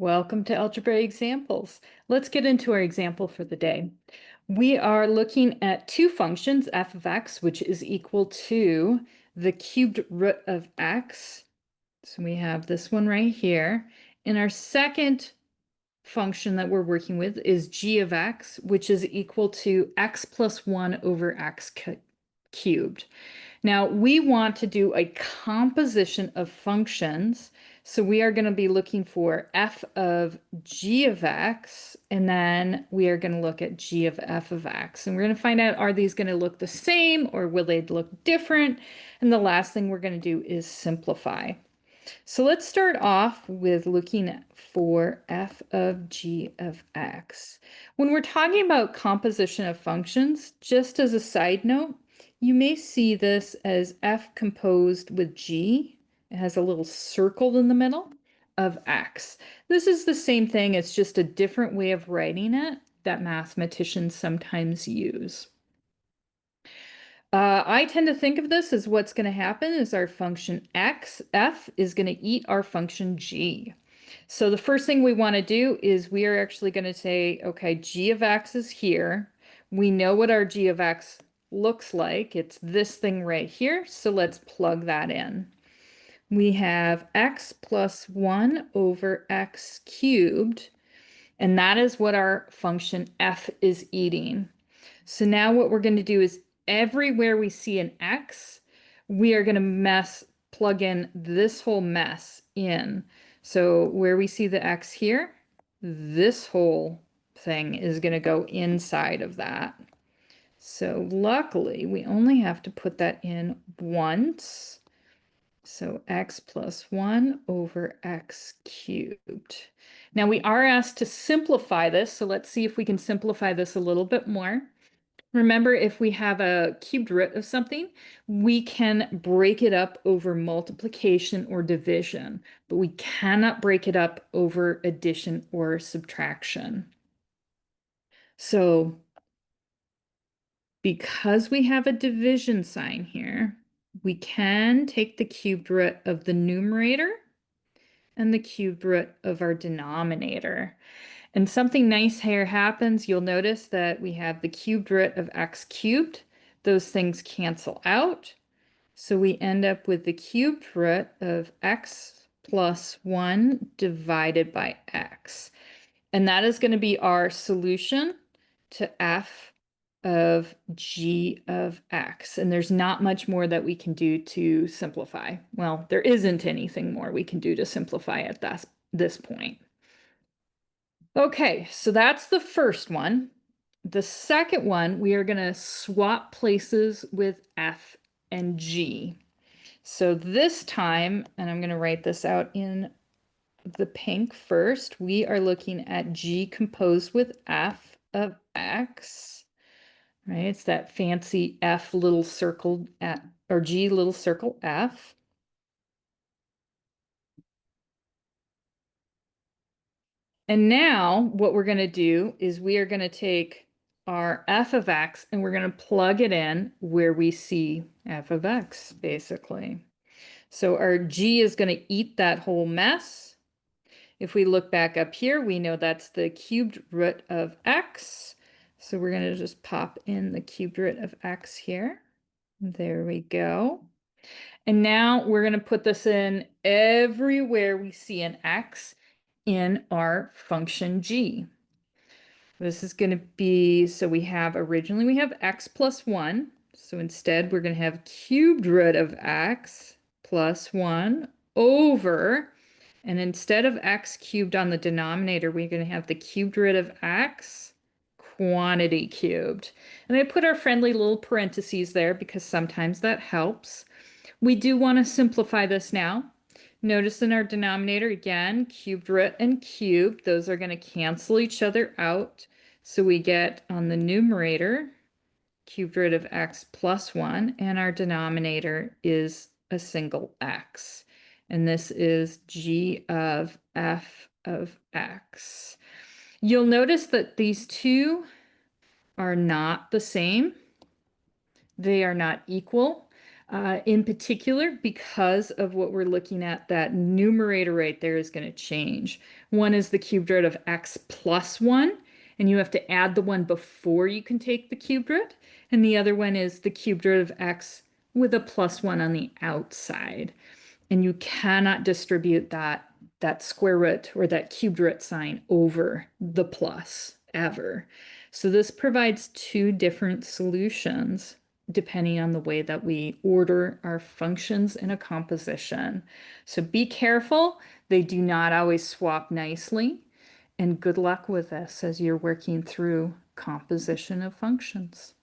Welcome to Algebra Examples. Let's get into our example for the day. We are looking at two functions, f of x, which is equal to the cubed root of x. So we have this one right here. And our second function that we're working with is g of x, which is equal to x plus 1 over x cubed. Now we want to do a composition of functions. So we are going to be looking for f of g of x, and then we are going to look at g of f of x. And we're going to find out, are these going to look the same or will they look different? And the last thing we're going to do is simplify. So let's start off with looking for f of g of x. When we're talking about composition of functions, just as a side note, you may see this as f composed with g. It has a little circle in the middle of x. This is the same thing, it's just a different way of writing it that mathematicians sometimes use. I tend to think of this as what's going to happen is our function f is going to eat our function g. So the first thing we want to do is we are actually going to say, okay, g of x is here. We know what our g of x looks like. It's this thing right here. So let's plug that in. We have x plus 1 over x cubed, and that is what our function f is eating. So now what we're going to do is everywhere we see an x, we are going to plug in this whole mess in. So where we see the x here, this whole thing is going to go inside of that. So luckily, we only have to put that in once. So x plus 1 over x cubed. Now we are asked to simplify this, so let's see if we can simplify this a little bit more. Remember, if we have a cubed root of something, we can break it up over multiplication or division, but we cannot break it up over addition or subtraction. So because we have a division sign here, we can take the cubed root of the numerator and the cubed root of our denominator. And something nice here happens. You'll notice that we have the cubed root of x cubed. Those things cancel out. So we end up with the cubed root of x plus 1 divided by x. And that is going to be our solution to f of g of x. And there's not much more that we can do to simplify. Well, there isn't anything more we can do to simplify at this point. Okay, so that's the first one. The second one, we are going to swap places with f and g. So this time, and I'm going to write this out in the pink first, we are looking at g composed with f of x, right? It's that fancy f little circle at, or g little circle f. And now what we're going to do is we are going to take our f of x and we're going to plug it in where we see f of x, basically. So our g is going to eat that whole mess. If we look back up here, we know that's the cubed root of x. So we're going to just pop in the cubed root of x here. There we go. And now we're going to put this in everywhere we see an x in our function g. This is going to be, so originally we have x plus 1. So instead we're going to have cubed root of x plus 1 over, and instead of x cubed on the denominator, we're going to have the cubed root of x quantity cubed. And I put our friendly little parentheses there because sometimes that helps. We do want to simplify this now. Notice in our denominator, again, cubed root and cubed, those are going to cancel each other out. So we get on the numerator, cubed root of x plus 1, and our denominator is a single x. And this is g of f of x. You'll notice that these two are not the same. They are not equal. In particular, because of what we're looking at, that numerator right there is going to change. One is the cubed root of x plus 1, and you have to add the 1 before you can take the cubed root. And the other one is the cubed root of x with a plus 1 on the outside. And you cannot distribute that square root or that cubed root sign over the plus ever. So this provides two different solutions depending on the way that we order our functions in a composition. So be careful, they do not always swap nicely. And good luck with this as you're working through composition of functions.